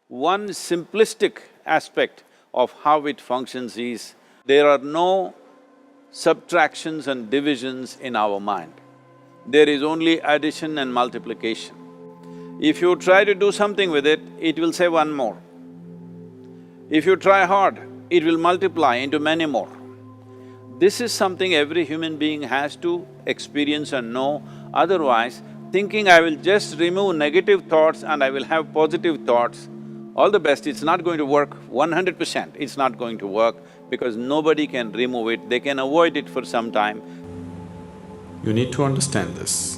One simplistic aspect of how it functions is, there are no subtractions and divisions in our mind. There is only addition and multiplication. If you try to do something with it, it will say one more. If you try hard, it will multiply into many more. This is something every human being has to experience and know, otherwise thinking I will just remove negative thoughts and I will have positive thoughts, all the best, it's not going to work 100%, it's not going to work because nobody can remove it, they can avoid it for some time. You need to understand this.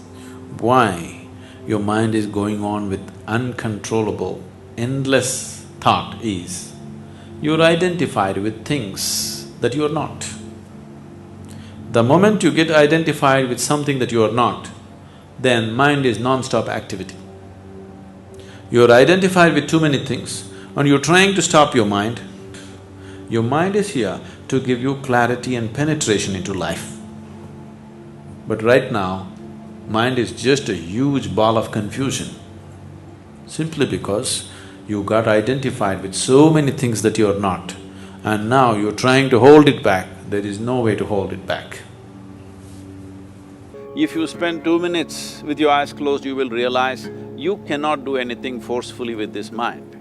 Why your mind is going on with uncontrollable, endless thought is, you're identified with things that you're not. The moment you get identified with something that you are not, then mind is non-stop activity. You're identified with too many things and you're trying to stop your mind. Your mind is here to give you clarity and penetration into life. But right now, mind is just a huge ball of confusion, simply because you got identified with so many things that you're not, and now you're trying to hold it back. There is no way to hold it back. If you spend 2 minutes with your eyes closed, you will realize you cannot do anything forcefully with this mind.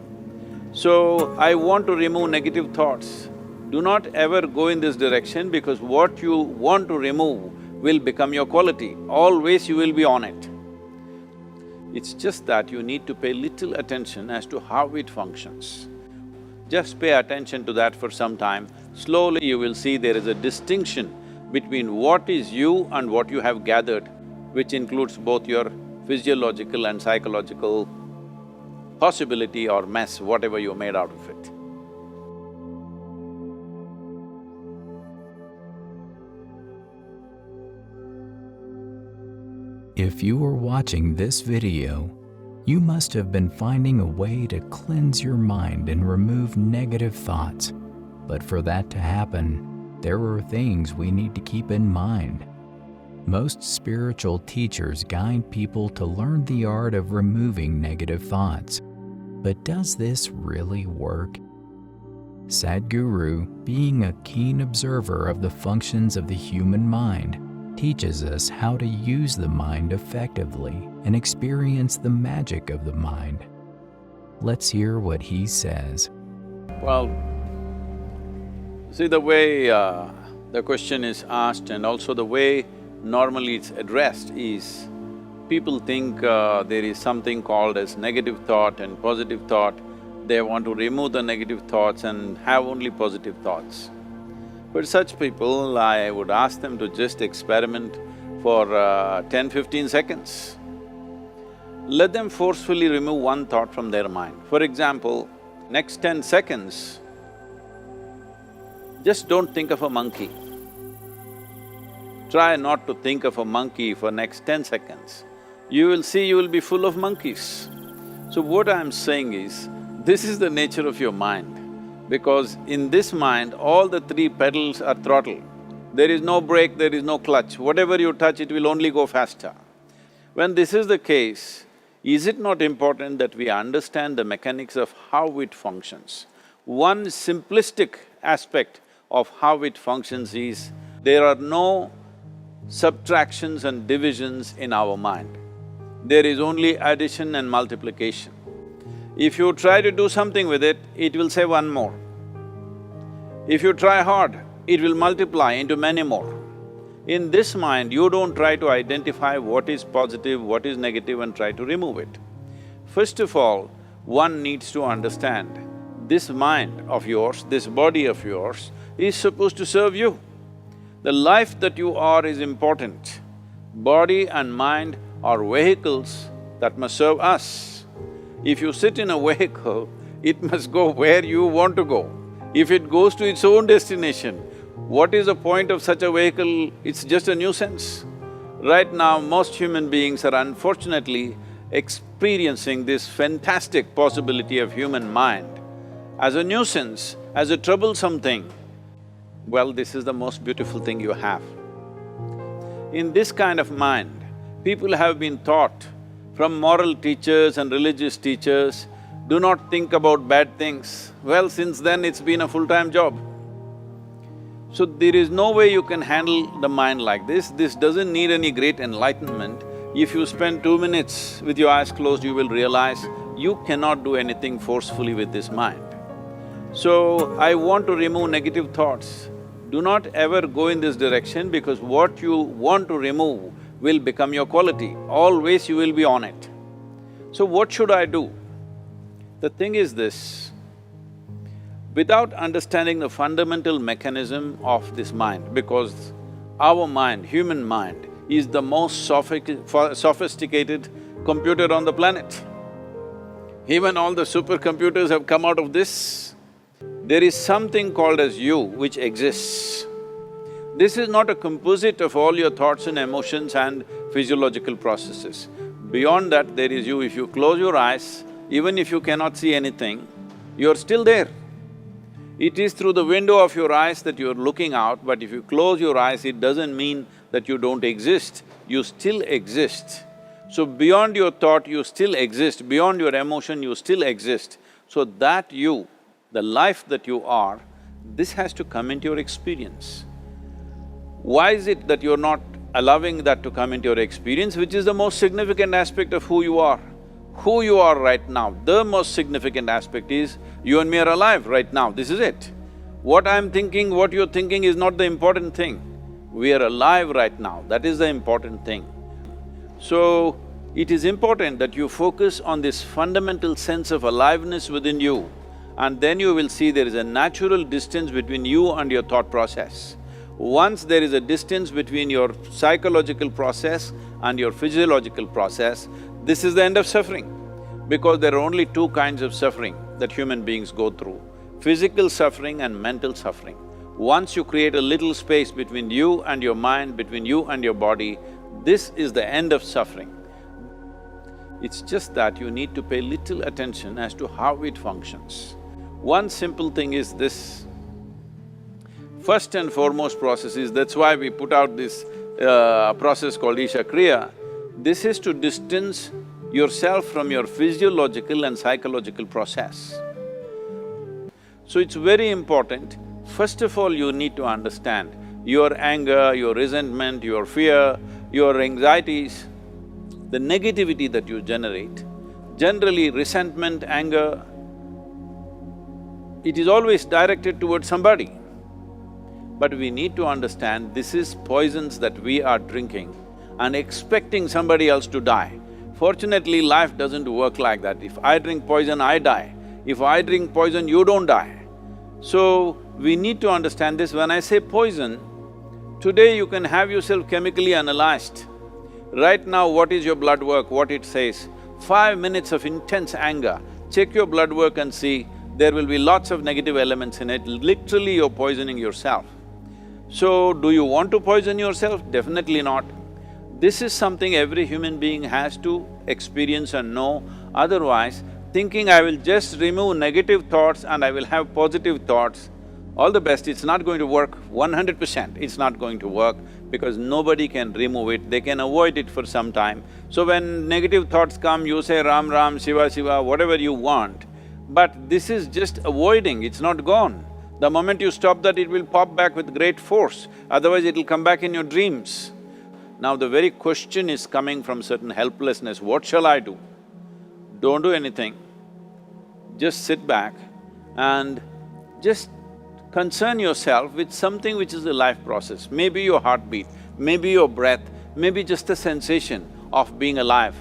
So, I want to remove negative thoughts. Do not ever go in this direction because what you want to remove will become your quality. Always you will be on it. It's just that you need to pay little attention as to how it functions. Just pay attention to that for some time. Slowly you will see there is a distinction between what is you and what you have gathered, which includes both your physiological and psychological possibility or mess, whatever you made out of it. If you are watching this video, you must have been finding a way to cleanse your mind and remove negative thoughts. But for that to happen, there are things we need to keep in mind. Most spiritual teachers guide people to learn the art of removing negative thoughts. But does this really work? Sadhguru, being a keen observer of the functions of the human mind, teaches us how to use the mind effectively and experience the magic of the mind. Let's hear what he says. Well, see the way the question is asked and also the way normally it's addressed is, people think there is something called as negative thought and positive thought. They want to remove the negative thoughts and have only positive thoughts. For such people, I would ask them to just experiment for 10-15 seconds. Let them forcefully remove one thought from their mind. For example, next 10 seconds, just don't think of a monkey. Try not to think of a monkey for next 10 seconds. You will see you will be full of monkeys. So what I'm saying is, this is the nature of your mind. Because in this mind, all the three pedals are throttle. There is no brake, there is no clutch. Whatever you touch, it will only go faster. When this is the case, is it not important that we understand the mechanics of how it functions? One simplistic aspect of how it functions is, there are no subtractions and divisions in our mind. There is only addition and multiplication. If you try to do something with it, it will say one more. If you try hard, it will multiply into many more. In this mind, you don't try to identify what is positive, what is negative and try to remove it. First of all, one needs to understand, this mind of yours, this body of yours is supposed to serve you. The life that you are is important. Body and mind are vehicles that must serve us. If you sit in a vehicle, it must go where you want to go. If it goes to its own destination, what is the point of such a vehicle? It's just a nuisance. Right now, most human beings are unfortunately experiencing this fantastic possibility of human mind as a nuisance, as a troublesome thing. Well, this is the most beautiful thing you have. In this kind of mind, people have been taught from moral teachers and religious teachers do not think about bad things. Well, since then it's been a full-time job. So there is no way you can handle the mind like this. This doesn't need any great enlightenment. If you spend 2 minutes with your eyes closed, you will realize you cannot do anything forcefully with this mind. So, I want to remove negative thoughts. Do not ever go in this direction because what you want to remove will become your quality. Always you will be on it. So what should I do? The thing is this, without understanding the fundamental mechanism of this mind, because our mind, human mind, is the most sophisticated computer on the planet. Even all the supercomputers have come out of this. There is something called as you which exists. This is not a composite of all your thoughts and emotions and physiological processes. Beyond that, there is you. If you close your eyes, even if you cannot see anything, you're still there. It is through the window of your eyes that you're looking out, but if you close your eyes, it doesn't mean that you don't exist, you still exist. So beyond your thought, you still exist, beyond your emotion, you still exist. So that you, the life that you are, this has to come into your experience. Why is it that you're not allowing that to come into your experience, which is the most significant aspect of who you are? Who you are right now, the most significant aspect is you and me are alive right now, this is it. What I'm thinking, what you're thinking is not the important thing. We are alive right now, that is the important thing. So, it is important that you focus on this fundamental sense of aliveness within you, and then you will see there is a natural distance between you and your thought process. Once there is a distance between your psychological process and your physiological process, this is the end of suffering. Because there are only two kinds of suffering that human beings go through, physical suffering and mental suffering. Once you create a little space between you and your mind, between you and your body, this is the end of suffering. It's just that you need to pay little attention as to how it functions. One simple thing is this. First and foremost process is, that's why we put out this process called Isha Kriya. This is to distance yourself from your physiological and psychological process. So it's very important, first of all you need to understand your anger, your resentment, your fear, your anxieties, the negativity that you generate. Generally resentment, anger, it is always directed towards somebody. But we need to understand this is poisons that we are drinking and expecting somebody else to die. Fortunately, life doesn't work like that. If I drink poison, I die. If I drink poison, you don't die. So, we need to understand this. When I say poison, today you can have yourself chemically analyzed. Right now, what is your blood work, what it says? 5 minutes of intense anger, check your blood work and see, there will be lots of negative elements in it, literally you're poisoning yourself. So, do you want to poison yourself? Definitely not. This is something every human being has to experience and know, otherwise thinking I will just remove negative thoughts and I will have positive thoughts, all the best, it's not going to work 100%, it's not going to work because nobody can remove it, they can avoid it for some time. So when negative thoughts come, you say Ram Ram, Shiva Shiva, whatever you want, but this is just avoiding, it's not gone. The moment you stop that, it will pop back with great force, otherwise it'll come back in your dreams. Now the very question is coming from certain helplessness, what shall I do? Don't do anything, just sit back and just concern yourself with something which is a life process. Maybe your heartbeat, maybe your breath, maybe just the sensation of being alive.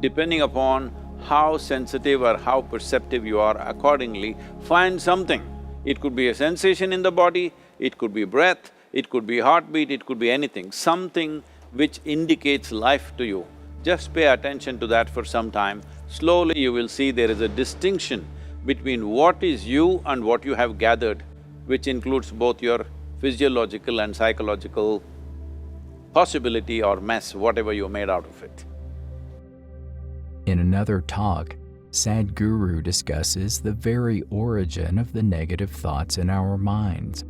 Depending upon how sensitive or how perceptive you are, accordingly, find something. It could be a sensation in the body, it could be breath, it could be heartbeat, it could be anything, something which indicates life to you. Just pay attention to that for some time. Slowly you will see there is a distinction between what is you and what you have gathered, which includes both your physiological and psychological possibility or mess, whatever you made out of it. In another talk, Sadhguru discusses the very origin of the negative thoughts in our minds.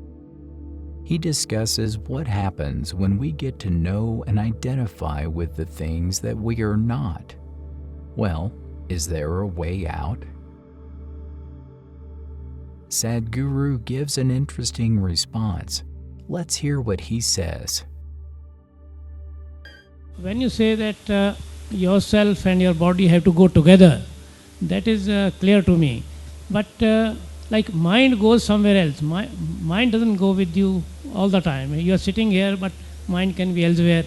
He discusses what happens when we get to know and identify with the things that we are not. Well, is there a way out? Sadhguru gives an interesting response. Let's hear what he says. When you say that yourself and your body have to go together, that is clear to me. But like mind goes somewhere else. Mind doesn't go with you all the time. You are sitting here, but mind can be elsewhere.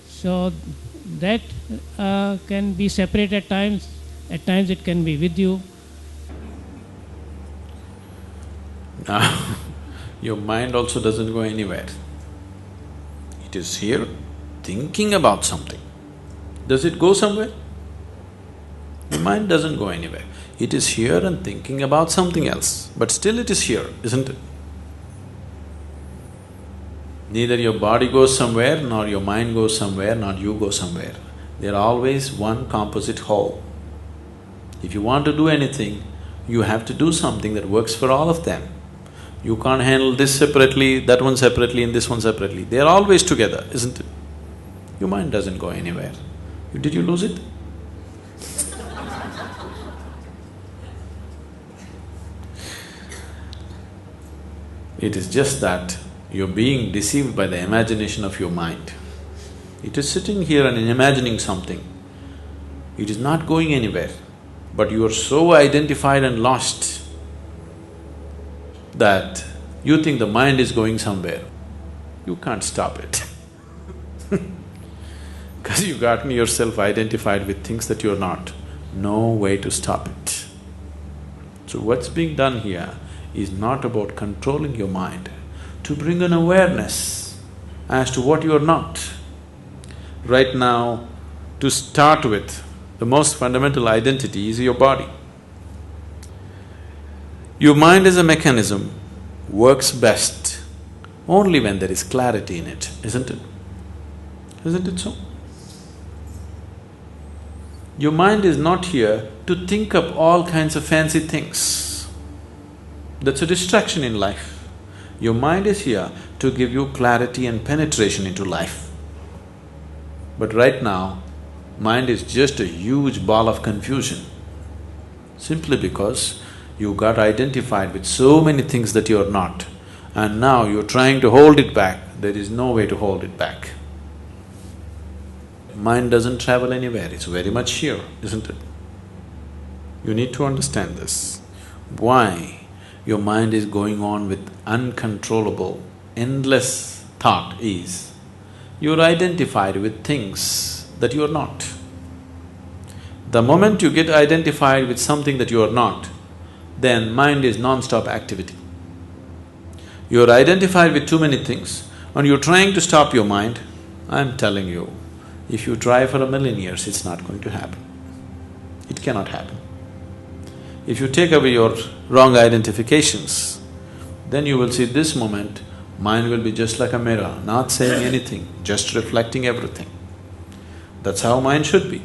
So that can be separate at times. At times it can be with you. Now, your mind also doesn't go anywhere. It is here thinking about something. Does it go somewhere? The mind doesn't go anywhere. It is here and thinking about something else, but still it is here, isn't it? Neither your body goes somewhere, nor your mind goes somewhere, nor you go somewhere. They're always one composite whole. If you want to do anything, you have to do something that works for all of them. You can't handle this separately, that one separately, and this one separately. They're always together, isn't it? Your mind doesn't go anywhere. Did you lose it? It is just that you're being deceived by the imagination of your mind. It is sitting here and imagining something. It is not going anywhere, but you are so identified and lost that you think the mind is going somewhere. You can't stop it because you've gotten yourself identified with things that you're not. No way to stop it. So what's being done here is not about controlling your mind, to bring an awareness as to what you're not. Right now, to start with, the most fundamental identity is your body. Your mind as a mechanism works best only when there is clarity in it, isn't it? Isn't it so? Your mind is not here to think up all kinds of fancy things. That's a distraction in life. Your mind is here to give you clarity and penetration into life. But right now, mind is just a huge ball of confusion, simply because you got identified with so many things that you're not, and now you're trying to hold it back. There is no way to hold it back. Mind doesn't travel anywhere, it's very much here, isn't it? You need to understand this. Why your mind is going on with uncontrollable, endless thought is, you're identified with things that you're not. The moment you get identified with something that you're not, then mind is non-stop activity. You're identified with too many things and you're trying to stop your mind. I'm telling you, if you try for 1,000,000 years, it's not going to happen. It cannot happen. If you take away your wrong identifications, then you will see this moment, mind will be just like a mirror, not saying anything, just reflecting everything. That's how mind should be.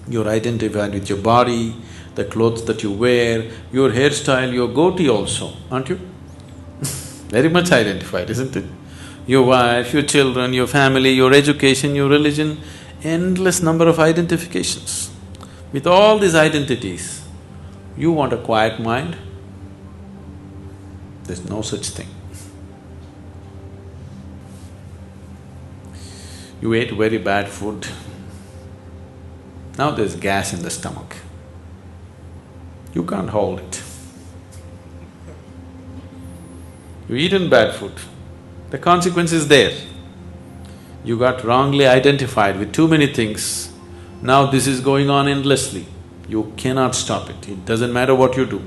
You're identified with your body, the clothes that you wear, your hairstyle, your goatee also, aren't you? Very much identified, isn't it? Your wife, your children, your family, your education, your religion, endless number of identifications. With all these identities, you want a quiet mind? There's no such thing. You ate very bad food, now there's gas in the stomach. You can't hold it. You eaten bad food, the consequence is there. You got wrongly identified with too many things, now this is going on endlessly. You cannot stop it, it doesn't matter what you do.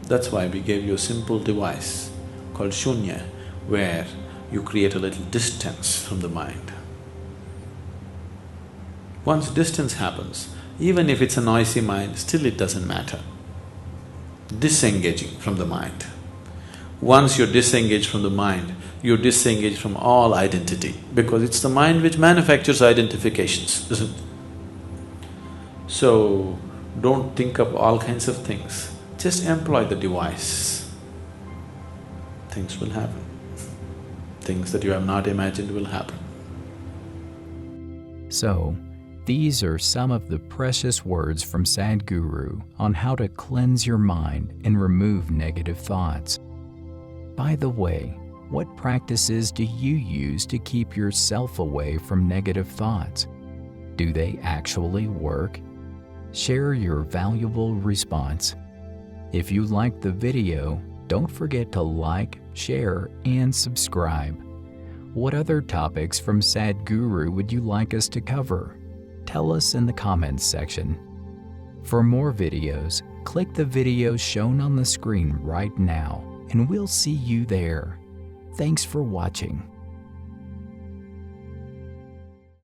That's why we gave you a simple device called shunya, where you create a little distance from the mind. Once distance happens, even if it's a noisy mind, still it doesn't matter. Disengaging from the mind. Once you're disengaged from the mind, you're disengaged from all identity, because it's the mind which manufactures identifications, isn't it? So, don't think up all kinds of things, just employ the device. Things will happen. Things that you have not imagined will happen. So, These are some of the precious words from Sadhguru on how to cleanse your mind and remove negative thoughts. By the way, what practices do you use to keep yourself away from negative thoughts? Do they actually work? Share your valuable response. If you liked the video, don't forget to like, share, and subscribe. What other topics from Sadhguru would you like us to cover? Tell us in the comments section. For more videos, click the video shown on the screen right now, and we'll see you there. Thanks for watching.